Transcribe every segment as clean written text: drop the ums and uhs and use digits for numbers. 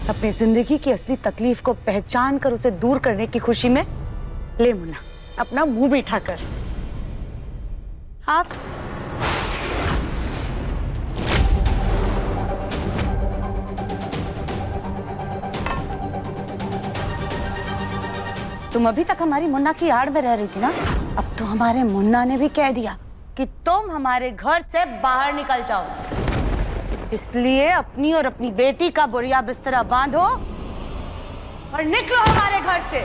अपनी जिंदगी की असली तकलीफ को पहचान कर उसे दूर करने की खुशी में ले मुन्ना अपना मुंह मीठा कर। आप तुम अभी तक हमारी मुन्ना की आड़ में रह रही थी ना, अब तो हमारे मुन्ना ने भी कह दिया कि तुम हमारे घर से बाहर निकल जाओ। इसलिए अपनी और अपनी बेटी का बोरिया बिस्तरा बांधो और निकलो हमारे घर से।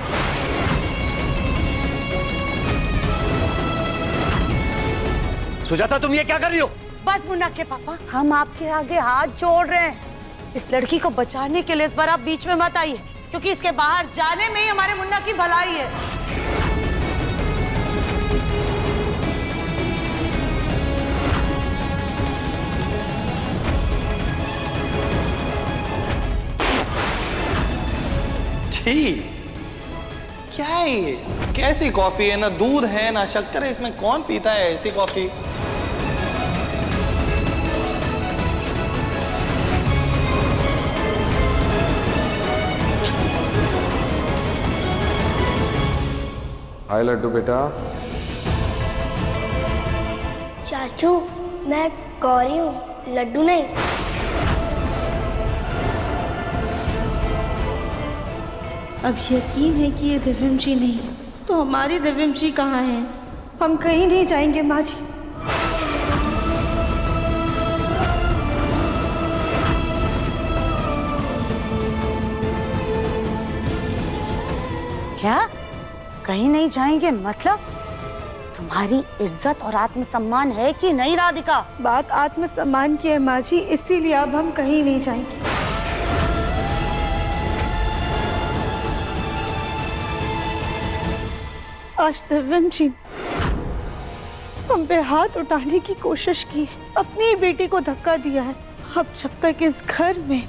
सुजाता तुम ये क्या कर रही हो? बस मुन्ना के पापा, हम आपके आगे हाथ जोड़ रहे हैं। इस लड़की को बचाने के लिए इस बार आप बीच में मत आइए, क्योंकि इसके बाहर जाने में ही हमारे मुन्ना की भलाई है। क्या है ये? कैसी कॉफी है? ना दूध है ना शक्कर है, इसमें कौन पीता है ऐसी कॉफी? हाय लड्डू बेटा। चाचू मैं गौरी हूँ, लड्डू नहीं। अब यकीन है कि ये दिव्यम जी नहीं, तो हमारी दिव्यम जी कहाँ हैं? हम कहीं नहीं जाएंगे माँ जी। क्या कहीं नहीं जाएंगे? मतलब तुम्हारी इज्जत और आत्मसम्मान है कि नहीं राधिका? बात आत्मसम्मान की है माँ जी, इसीलिए अब हम कहीं नहीं जाएंगे। आज दिव्यम जी हम पे हाथ उठाने की कोशिश की है, अपनी बेटी को धक्का दिया है। अब जब तक इस घर में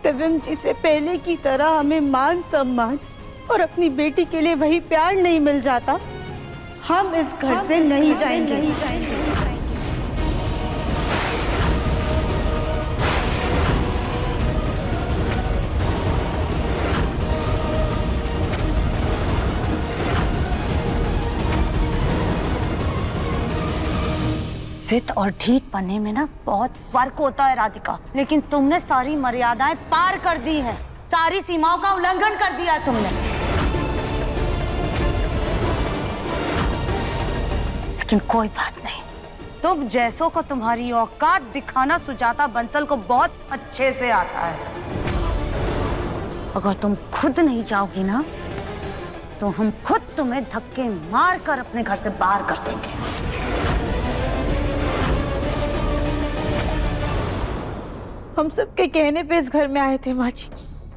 दिव्यम जी से पहले की तरह हमें मान सम्मान और अपनी बेटी के लिए वही प्यार नहीं मिल जाता, हम इस घर से नहीं जाएंगे। जिद और ढीठ बनने में ना बहुत फर्क होता है राधिका, लेकिन तुमने सारी मर्यादाएं पार कर दी हैं, सारी सीमाओं का उल्लंघन कर दिया तुमने। लेकिन कोई बात नहीं, तुम जैसों को तुम्हारी औकात दिखाना सुजाता बंसल को बहुत अच्छे से आता है। अगर तुम खुद नहीं जाओगी ना, तो हम खुद तुम्हें धक्के मार कर अपने घर से बाहर कर देंगे। हम सबके कहने पे इस घर में आए थे माँ जी।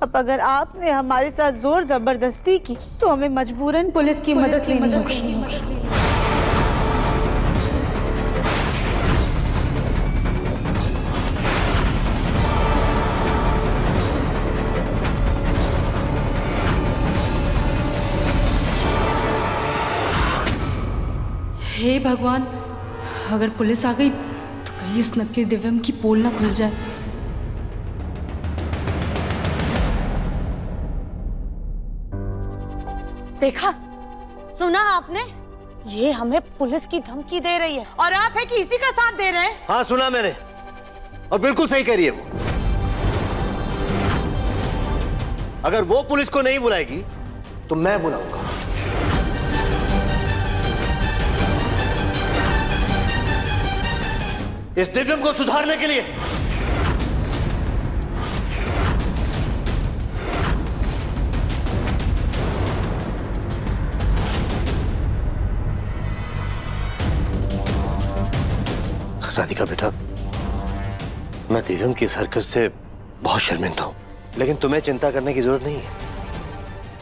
अब अगर आपने हमारे साथ जोर जबरदस्ती की तो हमें मजबूरन पुलिस की मदद लेनी होगी। हे भगवान, अगर पुलिस आ गई तो कहीं इस नकली दिव्यम की पोल ना खुल जाए। देखा, सुना आपने? ये हमें पुलिस की धमकी दे रही है और आप है कि इसी का साथ दे रहे हैं। हाँ सुना मैंने, और बिल्कुल सही कह रही है वो। अगर वो पुलिस को नहीं बुलाएगी तो मैं बुलाऊंगा। इस दिव्यम को सुधारने के लिए। राधिका बेटा, मैं दिव्यम की इस हरकत से बहुत शर्मिंदा हूं, लेकिन तुम्हें चिंता करने की जरूरत नहीं है।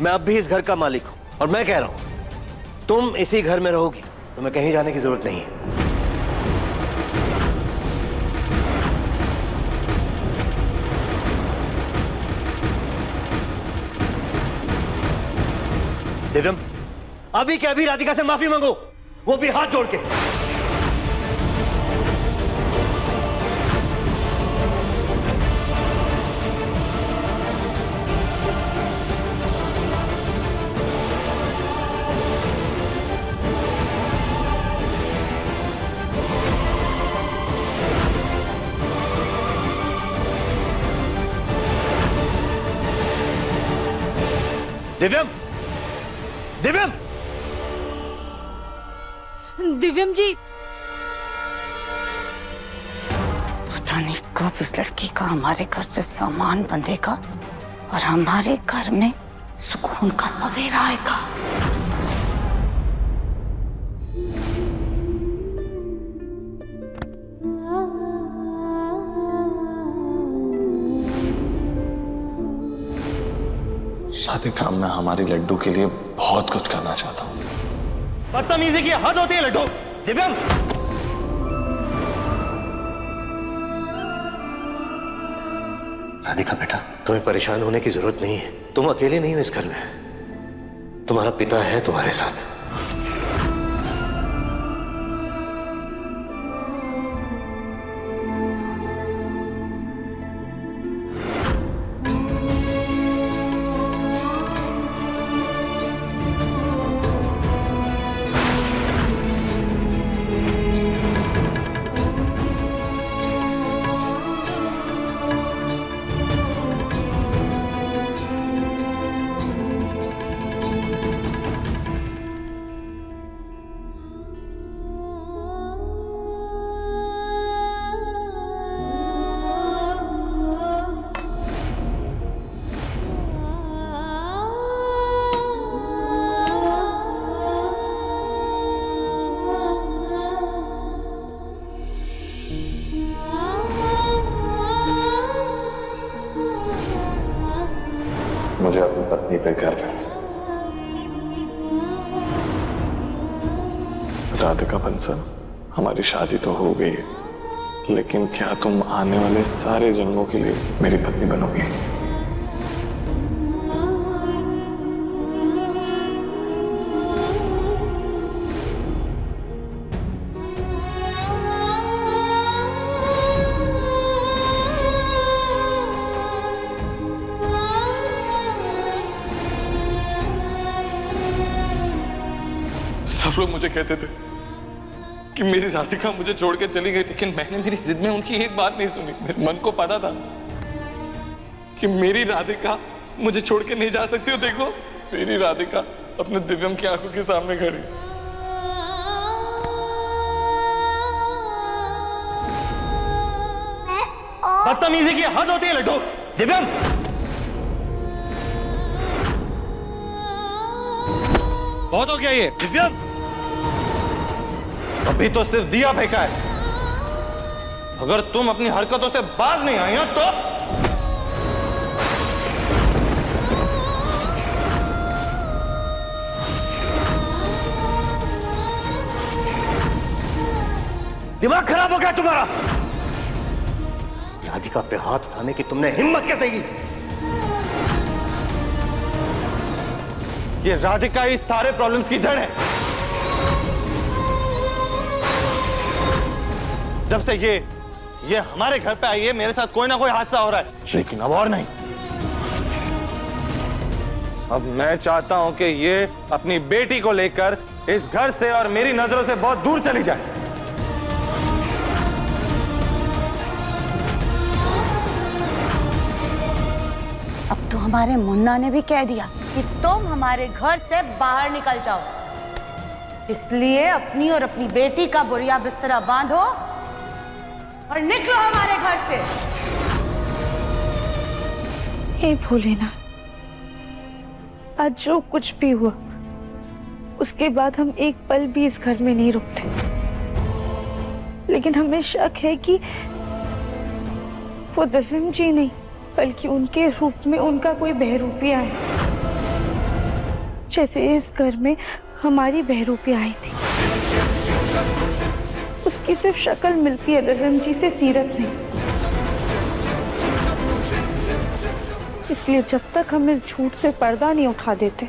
मैं अब भी इस घर का मालिक हूं और मैं कह रहा हूं तुम इसी घर में रहोगी, तुम्हें कहीं जाने की जरूरत नहीं है। दिव्यम, अभी के अभी राधिका से माफी मांगो, वो भी हाथ जोड़ के। दिव्यम, दिव्यम, दिव्यम जी, पता नहीं कब इस लड़की का हमारे घर से सामान बंधेगा और हमारे घर में सुकून का सवेरा आएगा। राधिका, मैं हमारी लड्डू के लिए बहुत कुछ करना चाहता हूँ। बदतमीजी की हद होती है लड्डू। दिव्यम, राधिका बेटा, तुम्हें परेशान होने की जरूरत नहीं है। तुम अकेले नहीं हो इस घर में, तुम्हारा पिता है तुम्हारे साथ। मुझे अपनी पत्नी पे गर्व है। राधिका बंसल, हमारी शादी तो हो गई है, लेकिन क्या तुम आने वाले सारे जन्मों के लिए मेरी पत्नी बनोगी? सब लोग मुझे कहते थे कि मेरी राधिका मुझे छोड़ के चली गई, लेकिन मैंने मेरी जिद में उनकी एक बात नहीं सुनी। मेरे मन को पता था कि मेरी राधिका मुझे छोड़ के नहीं जा सकती। और देखो, मेरी राधिका अपने दिव्यम की आंखों के सामने खड़ी। बदतमीजी की हद होती है लड्डू। दिव्यम, बहुत हो गया ये। दिव्यम, अभी तो सिर्फ दिया फेंका है। अगर तुम अपनी हरकतों से बाज नहीं आई हो तो दिमाग खराब हो गया तुम्हारा। राधिका पे हाथ उठाने की तुमने हिम्मत कैसे की? ये राधिका इस सारे प्रॉब्लम्स की जड़ है। जब से ये हमारे घर पे आई है, मेरे साथ कोई ना कोई हादसा हो रहा है, लेकिन अब और नहीं। अब मैं चाहता हूं कि ये अपनी बेटी को लेकर इस घर से और मेरी नजरों से बहुत दूर चली जाए। अब तो हमारे मुन्ना ने भी कह दिया कि तुम हमारे घर से बाहर निकल जाओ, इसलिए अपनी और अपनी बेटी का बोरिया बिस्तरा बांधो और निकलो हमारे घर से। हे भोलेनाथ, आज जो कुछ भी हुआ उसके बाद हम एक पल भी इस घर में नहीं रुकते, लेकिन हमें शक है कि वो दिव्यम जी नहीं बल्कि उनके रूप में उनका कोई बहरूपिया है, जैसे इस घर में हमारी बहरूपिया आई थी। उसकी सिर्फ शक्ल मिलती है दिव्यम जी से, सीरत नहीं। इसलिए जब तक हम इस झूठ से पर्दा नहीं उठा देते,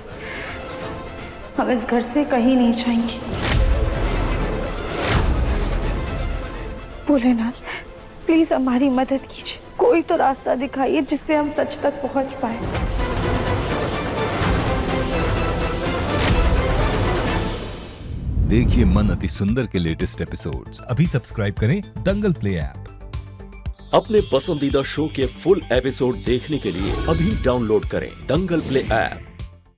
हम इस घर से कहीं नहीं जाएंगे। भोलेनाथ, प्लीज हमारी मदद कीजिए, कोई तो रास्ता दिखाइए जिससे हम सच तक पहुंच पाए। देखिए मन अति सुंदर के लेटेस्ट एपिसोड्स अभी सब्सक्राइब करें दंगल प्ले ऐप। अपने पसंदीदा शो के फुल एपिसोड देखने के लिए अभी डाउनलोड करें दंगल प्ले ऐप।